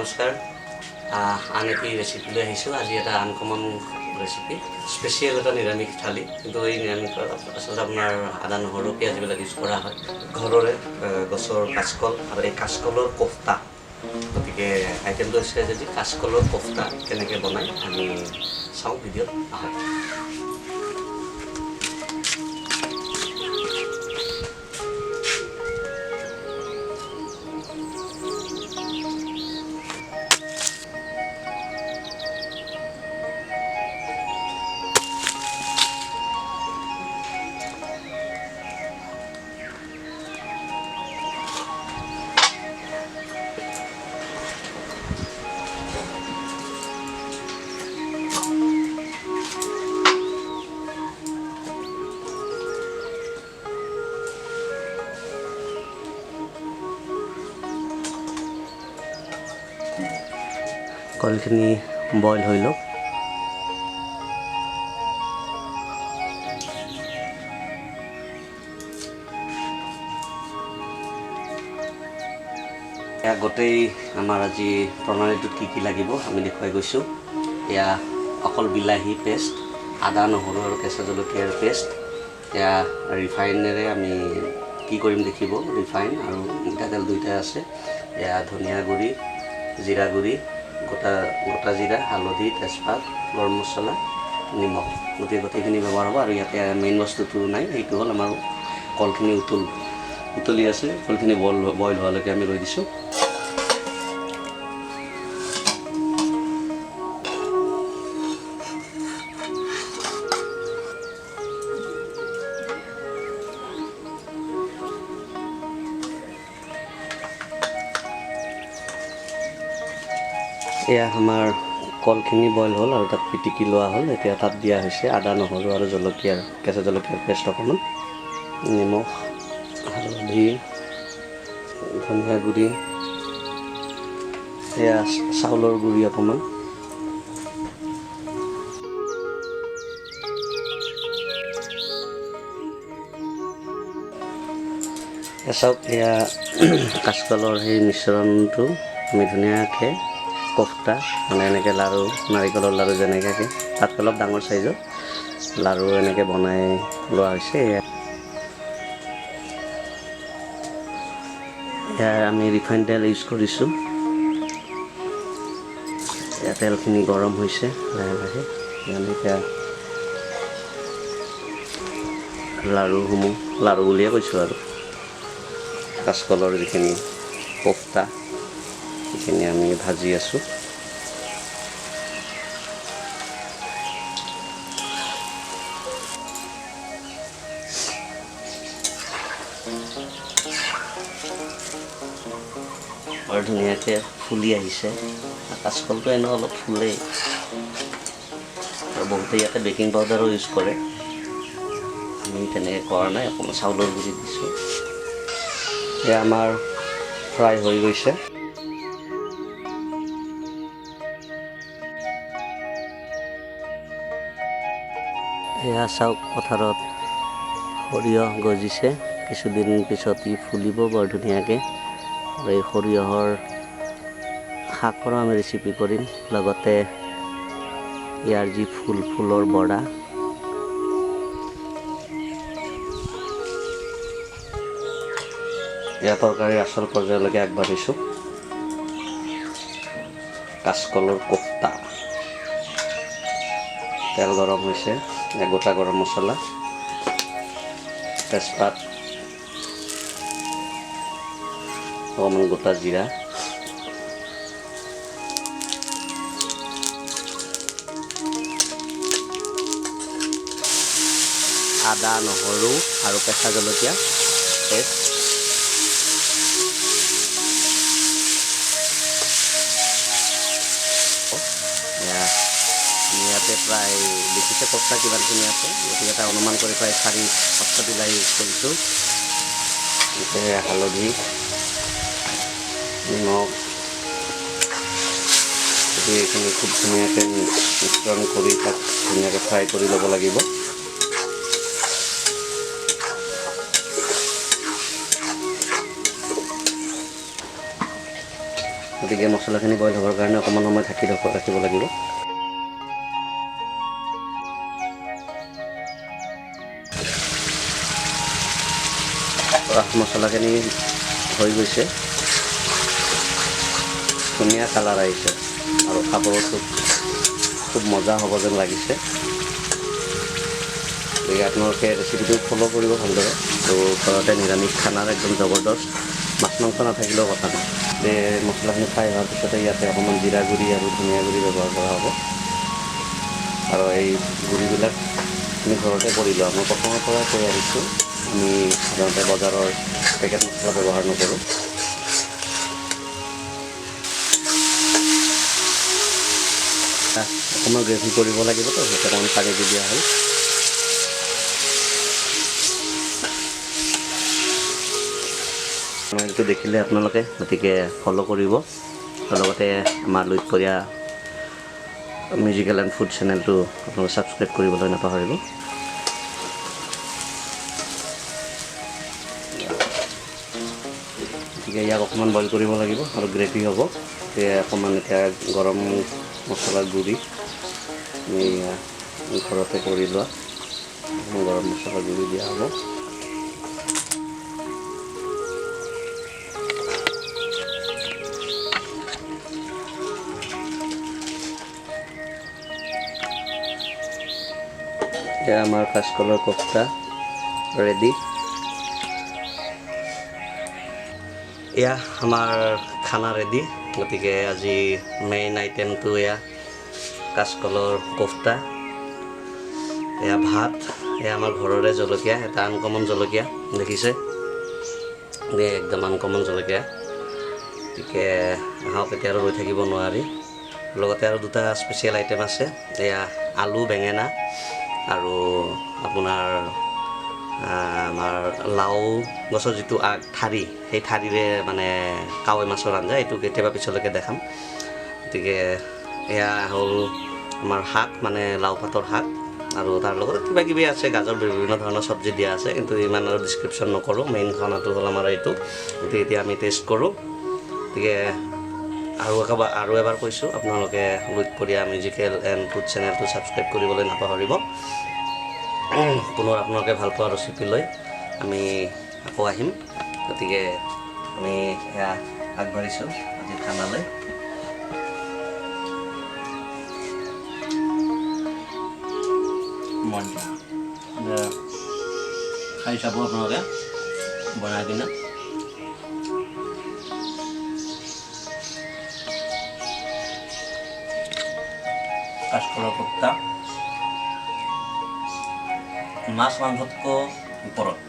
নমস্কাৰ আন এটি ৰেচিপি লৈ আহিছোঁ। আজি এটা আনকমন ৰেচিপি, স্পেচিয়েল এটা নিৰামিষ থালি। কিন্তু এই নিৰামিষত আচলতে আপোনাৰ আদা নহৰু পিঁয়াজ এইবিলাক ইউজ কৰা হয়। ঘৰৰে গছৰ কাচকল আৰু এই কাচকলৰ কোফতা। গতিকে আইটেমটো হৈছে যদি কাচকলৰ কোফতা কেনেকৈ বনায় আমি চাওঁ ভিডিঅ'ত আহক। কলখিনি বইল হৈ লওক। গোটেই আমাৰ আজি প্ৰণালীটোত কি লাগিব আমি দেখুৱাই গৈছোঁ। এয়া অকল বিলাহী পেষ্ট, আদা নহৰু আৰু কেঁচা জলকীয়াৰ পেষ্ট। এয়া ৰিফাইনেৰে আমি কি কৰিম দেখিব। ৰিফাইন আৰু মিঠাতেল দুয়োটাই আছে। এয়া ধনিয়া গুড়ি, জিৰা গুড়ি, গোটা জিৰা, হালধি, তেজপাত, গৰম মছলা, নিমখ, গোটেইখিনি ব্যৱহাৰ হ'ব। আৰু ইয়াতে মেইন বস্তুটো নাই, সেইটো হ'ল আমাৰ কলখিনি উতলি আছে। কলখিনি বইল হোৱালৈকে আমি ৰৈ দিছোঁ। এয়া আমাৰ কলখিনি বইল হ'ল আৰু তাত পিটিকি লোৱা হ'ল। এতিয়া তাত দিয়া হৈছে আদা নহৰু আৰু কেঁচা জলকীয়াৰ পেষ্ট অকণমান, নিমখ, হালধি, ধনিয়া গুড়ি, এয়া চাউলৰ গুড়ি অকণমান, চাওক। এয়া কাচকলৰ সেই মিশ্ৰণটো আমি ধুনীয়াকৈ কোফতা মানে এনেকৈ লাড়ু, নাৰিকলৰ লাড়ু যেনেকৈ তাত অলপ ডাঙৰ চাইজৰ লাড়ু এনেকৈ বনাই লোৱা হৈছে। এয়া আমি ৰিফাইন তেল ইউজ কৰিছোঁ। এয়া তেলখিনি গৰম হৈছে লাহে লাহে। এতিয়া লাড়ু বুলিয়ে কৈছোঁ আৰু কাচকলৰ যিখিনি কোফতা সেইখিনি আমি ভাজি আছোঁ। বৰ ধুনীয়াকৈ ফুলি আহিছে। কাচকলটো এনেও অলপ ফুলেই, আৰু বহুতে ইয়াতে বেকিং পাউডাৰো ইউজ কৰে। আমি তেনেকৈ কৰা নাই, অকণমান চাউলৰ গুড়ি দিছোঁ। এয়া আমাৰ ফ্ৰাই হৈ গৈছে। এয়া চাওক, পথাৰত সৰিয়হ গজিছে। কিছুদিন পিছত ই ফুলিব বৰ ধুনীয়াকৈ। আৰু এই সৰিয়হৰ শাকৰো আমি ৰেচিপি কৰিম। লগতে ইয়াৰ যি ফুলৰ বৰা, এয়া তৰকাৰীৰ আচল পৰ্যায়লৈকে আগবাঢ়িছোঁ। কাচকলৰ কোফতা, তেল গৰম হৈছে। গোটা গৰম মছলা, তেজপাত, অকণমান গোটা জিৰা, আদা নহৰু আৰু কেঁচা জলকীয়া পেষ্ট, ইয়াতে প্ৰায় দেখিছে কোফতা কিমানখিনি আছে। গতিকে এটা অনুমান কৰি প্ৰায় 4-5টা বিলাহী ইউজ কৰিছোঁ। হালধি, নিমখ, এইখিনি খুব ধুনীয়াকৈ মিশ্ৰণ কৰি তাক ধুনীয়াকৈ ফ্ৰাই কৰি ল'ব লাগিব। গতিকে মছলাখিনি বইল হ'বৰ কাৰণে অকণমান সময় ঢাকি ৰাখিব লাগিব। মছলাখিনি হৈ গৈছে, ধুনীয়া কালাৰ আহিছে আৰু খাবতো খুব মজা হ'ব যেন লাগিছে। গতিকে আপোনালোকে ৰেচিপিটো ফ'ল' কৰিব ভালদৰে আৰু ঘৰতে নিৰামিষ খানাৰ একদম জবৰদস্ত, মাছ মাংস নাথাকিলেও কথা নাই। মছলাখিনি ফ্ৰাই হোৱাৰ পিছতে ইয়াতে অকণমান জিৰা গুড়ি আৰু ধনিয়া গুড়ি ব্যৱহাৰ কৰা হ'ব। আৰু এই গুড়িবিলাক আমি ঘৰতে কৰি লওঁ। মই প্ৰথমৰ পৰাই কৈ আহিছোঁ, আমি সাধাৰণতে বজাৰৰ পেকেট মছলা ব্যৱহাৰ নকৰোঁ। অকণমান গ্ৰেভি কৰিব লাগিব, তো সেইটো অকণমান পানী দি দিয়া হ'ল। এইটো দেখিলে আপোনালোকে গতিকে ফ'ল' কৰিব আৰু লগতে আমাৰ লুইতপৰীয়া মিউজিকেল এণ্ড ফুড চেনেলটো আপোনালোকে ছাবস্ক্ৰাইব কৰিবলৈ নাপাহৰিব। গতিকে ইয়াক অকণমান বইল কৰিব লাগিব আৰু গ্ৰেভি হ'ব। গতিকে অকণমান এতিয়া গৰম মছলাৰ গুড়ি আমি ঘৰতে কৰি লোৱা গৰম মছলাৰ গুড়ি দিয়া হ'ব। এতিয়া আমাৰ কাচকলৰ কোফ্তা ৰেডি। এয়া আমাৰ খানা ৰেডি। গতিকে আজি মেইন আইটেমটো এয়া কাচকলৰ কোফ্তা, এয়া ভাত, এয়া আমাৰ ঘৰৰে জলকীয়া, এটা আনকমন জলকীয়া দেখিছে, একদম আনকমন জলকীয়া। গতিকে আহক, এতিয়া আৰু ৰৈ থাকিব নোৱাৰি। লগতে আৰু দুটা স্পেচিয়েল আইটেম আছে, এয়া আলু বেঙেনা আৰু আপোনাৰ আমাৰ লাও গছৰ যিটো আগ ঠাৰি, সেই ঠাৰিৰে মানে কাৱৈ মাছৰ আঞ্জা, এইটো কেতিয়াবা পিছলৈকে দেখাম। গতিকে এয়া হ'ল আমাৰ শাক, মানে লাও পাতৰ শাক, আৰু তাৰ লগত কিবা কিবি আছে, গাজৰ, বিভিন্ন ধৰণৰ চব্জি দিয়া আছে, কিন্তু ইমান আৰু ডিছক্ৰিপশ্যন নকৰোঁ। মেইন খানাটো হ'ল আমাৰ এইটো। গতিকে এতিয়া আমি টেষ্ট কৰোঁ। গতিকে আৰু এবাৰ কৈছোঁ, আপোনালোকে লুইতপৰীয়া মিউজিকেল এণ্ড ফুড চেনেলটো ছাবস্ক্ৰাইব কৰিবলৈ নাপাহৰিব। পুনৰ আপোনালোকে ভাল পোৱা ৰেচিপি লৈ আমি আকৌ আহিম। গতিকে আমি এয়া আগবাঢ়িছোঁ আজিৰ খানালৈ। খাই চাব আপোনালোকে বনাই কিনে। কাচকলৰ কোফ্তা মাছ মাংসতকৈ ওপৰত।